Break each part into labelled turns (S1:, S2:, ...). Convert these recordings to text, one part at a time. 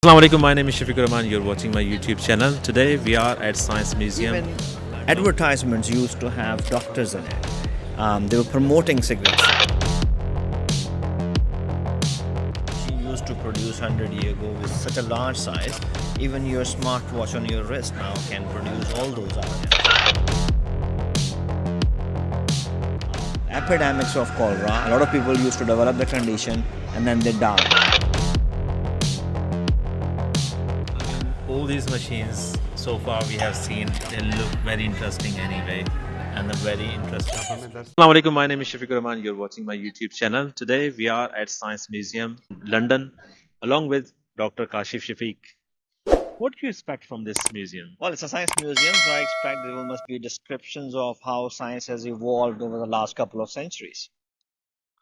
S1: Assalamu alaikum, my name is Shafiq-Ur-Rehman. You're watching my YouTube channel. Today we are at Science Museum.
S2: Even advertisements used to have doctors in it. They were promoting cigarettes. She used to produce 100 years ago with such a large size. Even your smartwatch on your wrist now can produce all those items. Epidemics of cholera. A lot of people used to develop the condition and then they die.
S1: All these machines so far we have seen, they look very interesting anyway, and they're very interesting. Assalamu alaikum, my name is Shafiq-Ur-Rehman. You're watching my YouTube channel. Today we are at Science Museum, London, along with Dr. Kashif Shafiq. What do you expect from this museum?
S2: Well, it's a science museum, so I expect there must be descriptions of how science has evolved over the last couple of centuries.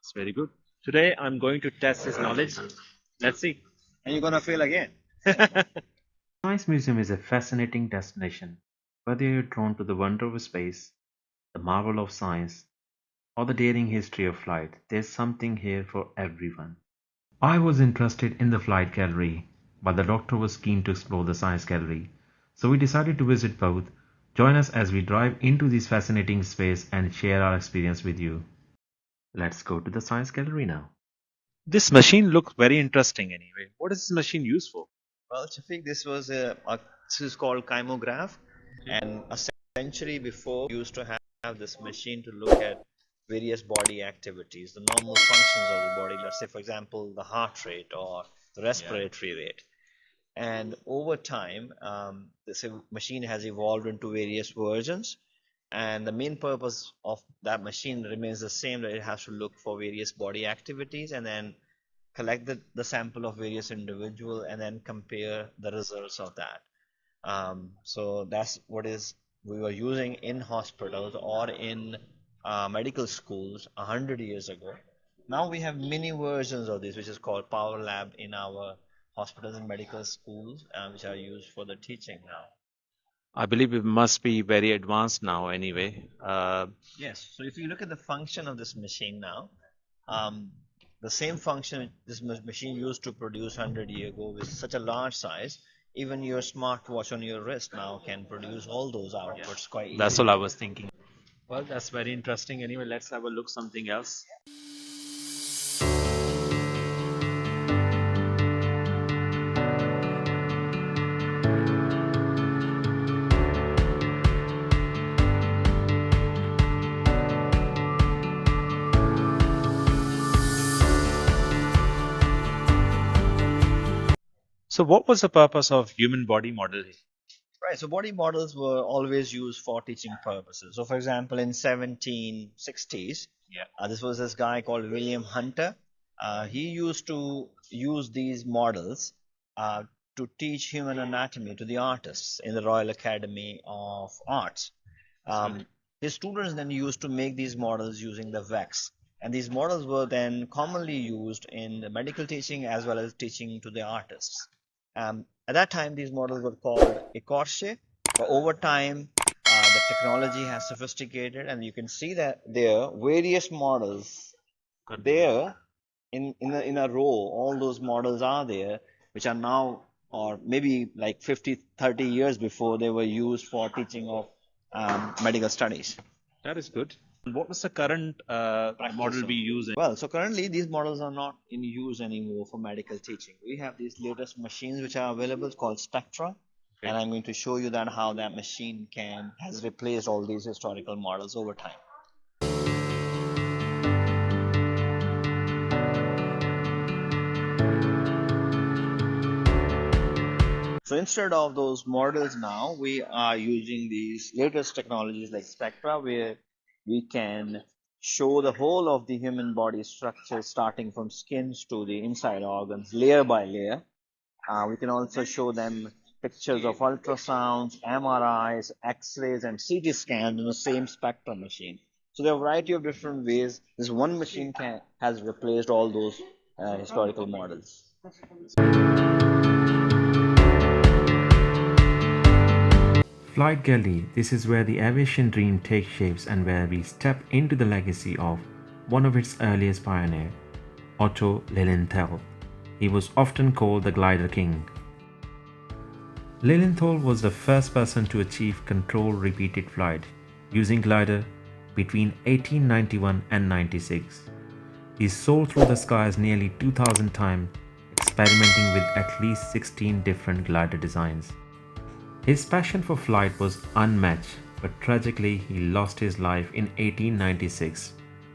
S1: It's very good. Today I'm going to test his knowledge. Let's see.
S2: And you're gonna fail again.
S1: Science Museum is a fascinating destination. Whether you're drawn to the wonder of space, the marvel of science, or the daring history of flight, there's something here for everyone. I was interested in the flight gallery, but the doctor was keen to explore the science gallery, so we decided to visit both. Join us as we drive into this fascinating space and share our experience with you. Let's go to the science gallery now. This machine looks very interesting anyway. What is this machine used for?
S2: Well, Shafiq, this is called chymograph, and a century before, we used to have this machine to look at various body activities, the normal functions of the body. Let's say, for example, the heart rate or the respiratory rate. And over time, this machine has evolved into various versions, and the main purpose of that machine remains the same, that it has to look for various body activities and then collect the sample of various individual and then compare the results of that. So that's what we were using in hospitals or in medical schools 100 years ago. Now we have mini versions of this, which is called Power Lab in our hospitals and medical schools, which are used for the teaching now.
S1: I believe it must be very advanced now anyway.
S2: Yes, so if you look at the function of this machine now, the same function this machine used to produce 100 years ago with such a large size, even your smartwatch on your wrist now can produce all those outputs quite easily.
S1: That's all I was thinking. Well, that's very interesting. Anyway, let's have a look something else. So what was the purpose of human body model?
S2: Right, so body models were always used for teaching purposes. So for example, in 1760s, this was this guy called William Hunter. He used to use these models to teach human anatomy to the artists in the Royal Academy of Arts. His students then used to make these models using the wax. And these models were then commonly used in the medical teaching as well as teaching to the artists. At that time, these models were called écorché, but over time, the technology has sophisticated, and you can see that there various models there in a row. All those models are there, which are now, or maybe like 50-30 years before, they were used for teaching of medical studies.
S1: That is good. What was the current model we use?
S2: Well, so currently these models are not in use anymore for medical teaching. We have these latest machines which are available called Spectra, and I'm going to show you that how that machine has replaced all these historical models over time. So instead of those models now, we are using these latest technologies like Spectra, where we can show the whole of the human body structure, starting from skins to the inside organs, layer by layer. We can also show them pictures of ultrasounds, MRIs, X-rays, and CT scans in the same Spectra machine. So there are a variety of different ways this one machine has replaced all those historical models.
S1: Flight Gallery, this is where the aviation dream takes shapes and where we step into the legacy of one of its earliest pioneers, Otto Lilienthal. He was often called the Glider King. Lilienthal was the first person to achieve controlled repeated flight using glider between 1891 and 96. He soared through the skies nearly 2000 times, experimenting with at least 16 different glider designs. His passion for flight was unmatched, but tragically he lost his life in 1896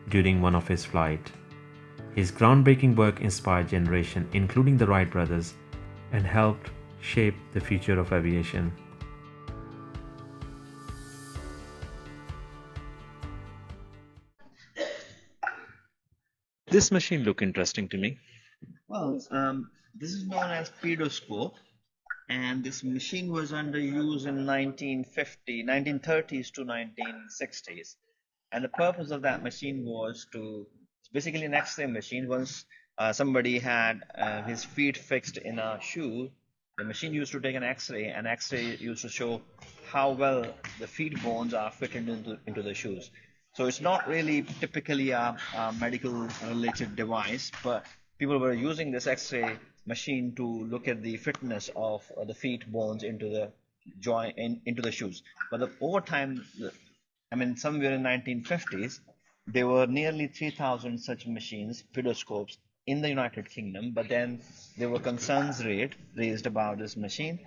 S1: during one of his flights. His groundbreaking work inspired generation, including the Wright brothers, and helped shape the future of aviation. This machine looked interesting to me.
S2: Well, this is known as pedoscope, and this machine was under use in 1930s to 1960s. And the purpose of that machine was to, it's basically an X-ray machine. Once somebody had his feet fixed in a shoe, the machine used to take an X-ray, and X-ray used to show how well the feet bones are fitted into the shoes. So it's not really typically a medical related device, but people were using this X-ray machine to look at the fitness of the feet bones into the into the shoes. But over time, I mean, somewhere in 1950s, there were nearly 3,000 such machines, pedoscopes, in the United Kingdom. But then there were concerns raised about this machine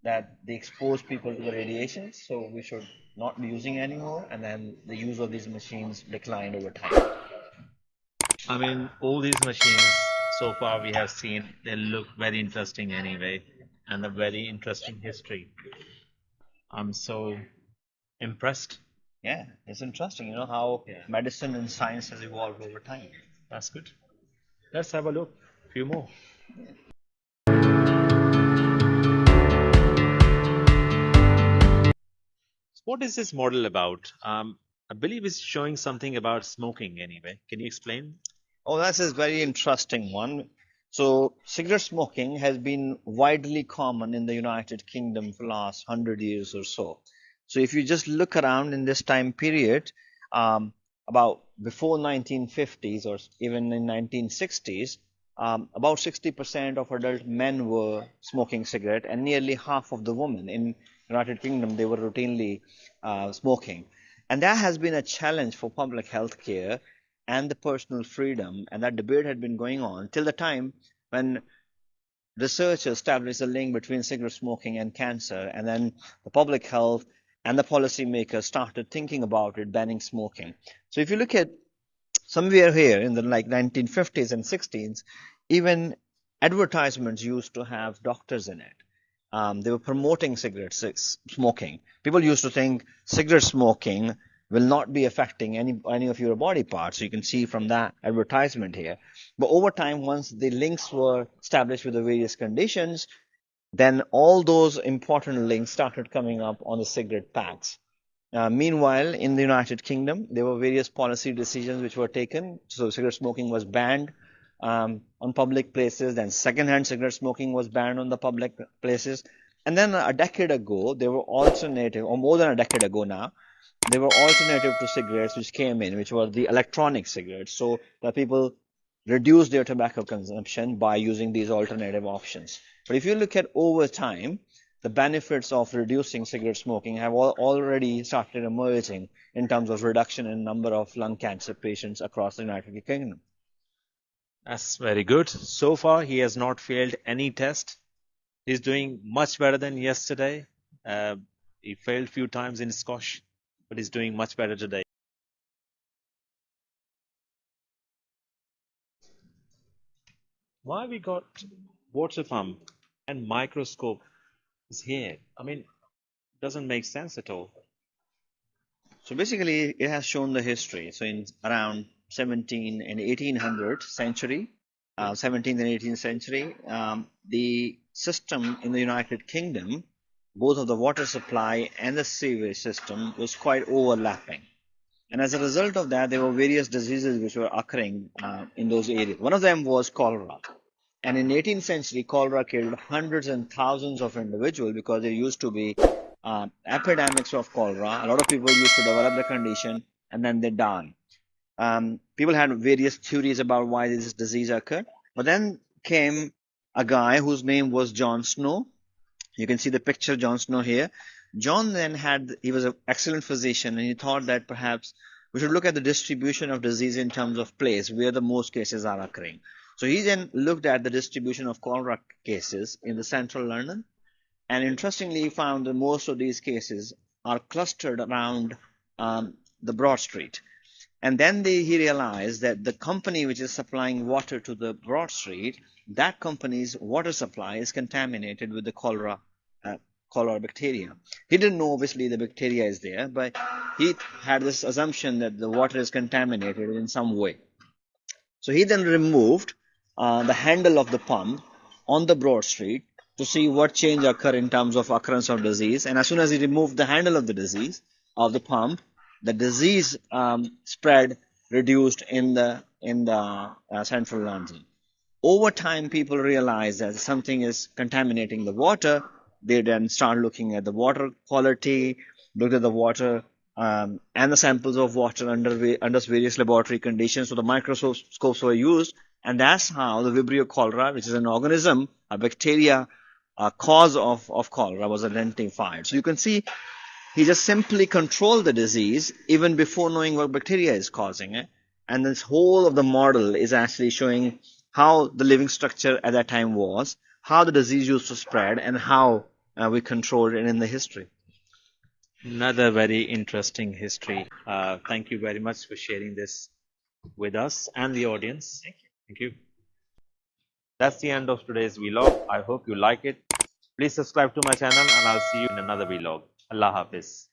S2: that they expose people to the radiation, so we should not be using anymore. And then the use of these machines declined over time.
S1: I mean, all these machines so far we have seen, they look very interesting anyway, and a very interesting history. I'm so impressed.
S2: Yeah, it's interesting, how
S1: Yeah,
S2: medicine and science has evolved over time.
S1: that's good. Let's have a look. Few more. What is this model about? I believe it's showing something about smoking anyway. Can you explain?
S2: Oh, that's a very interesting one. So, cigarette smoking has been widely common in the United Kingdom for the last 100 years or so. So, if you just look around in this time period, about before 1950s or even in 1960s, about 60% of adult men were smoking cigarette, and nearly half of the women in United Kingdom they were routinely smoking, and that has been a challenge for public health care and the personal freedom. And that debate had been going on till the time when researchers established a link between cigarette smoking and cancer, and then the public health and the policymakers started thinking about it, banning smoking. So if you look at somewhere here in the like 1950s and 60s, even advertisements used to have doctors in it. They were promoting cigarette smoking. People used to think cigarette smoking will not be affecting any of your body parts. So you can see from that advertisement here. But over time, once the links were established with the various conditions, then all those important links started coming up on the cigarette packs. Meanwhile, in the United Kingdom, there were various policy decisions which were taken. So cigarette smoking was banned on public places. Then secondhand cigarette smoking was banned on the public places. And then a decade ago, there were alternative, or more than a decade ago now, there were alternative to cigarettes which came in, which were the electronic cigarettes. So that people reduce their tobacco consumption by using these alternative options. But if you look at over time, the benefits of reducing cigarette smoking have already started emerging in terms of reduction in number of lung cancer patients across the United Kingdom.
S1: That's very good. So far, he has not failed any test. He's doing much better than yesterday. Uh, he failed few times in squash, but he's doing much better today. Why we got water pump and microscope is here? I mean, doesn't make sense at all.
S2: So basically, it has shown the history. So in around 17 and 1800 century, 17th and 18th century, the system in the United Kingdom, both of the water supply and the sewage system, was quite overlapping. And as a result of that, there were various diseases which were occurring in those areas. One of them was cholera. And in 18th century, cholera killed hundreds and thousands of individuals because there used to be epidemics of cholera. A lot of people used to develop the condition and then they die. People had various theories about why this disease occurred. But then came a guy whose name was John Snow, You can see the picture John Snow here. John then he was an excellent physician, and he thought that perhaps we should look at the distribution of disease in terms of place where the most cases are occurring. So he then looked at the distribution of cholera cases in the central London, and interestingly, he found that most of these cases are clustered around the Broad Street. And then he realized that the company which is supplying water to the Broad Street, that company's water supply is contaminated with the uh, cholera bacteria. He didn't know, obviously, the bacteria is there, but he had this assumption that the water is contaminated in some way. So he then removed the handle of the pump on the Broad Street to see what change occur in terms of occurrence of disease. And as soon as he removed the handle of the disease of the pump, the disease spread reduced in the central London. Over time, people realize that something is contaminating the water. They then start looking at the water quality, look at the water and the samples of water under various laboratory conditions. So the microscopes were used, and that's how the Vibrio cholera, which is an organism, a bacteria, a cause of cholera, was identified. So you can see he just simply controlled the disease even before knowing what bacteria is causing it. And this whole of the model is actually showing how the living structure at that time was, how the disease used to spread, and how we controlled it in the history.
S1: Another very interesting history. Thank you very much for sharing this with us and the audience. Thank you. That's the end of today's vlog. I hope you like it. Please subscribe to my channel and I'll see you in another vlog. Allah Hafiz.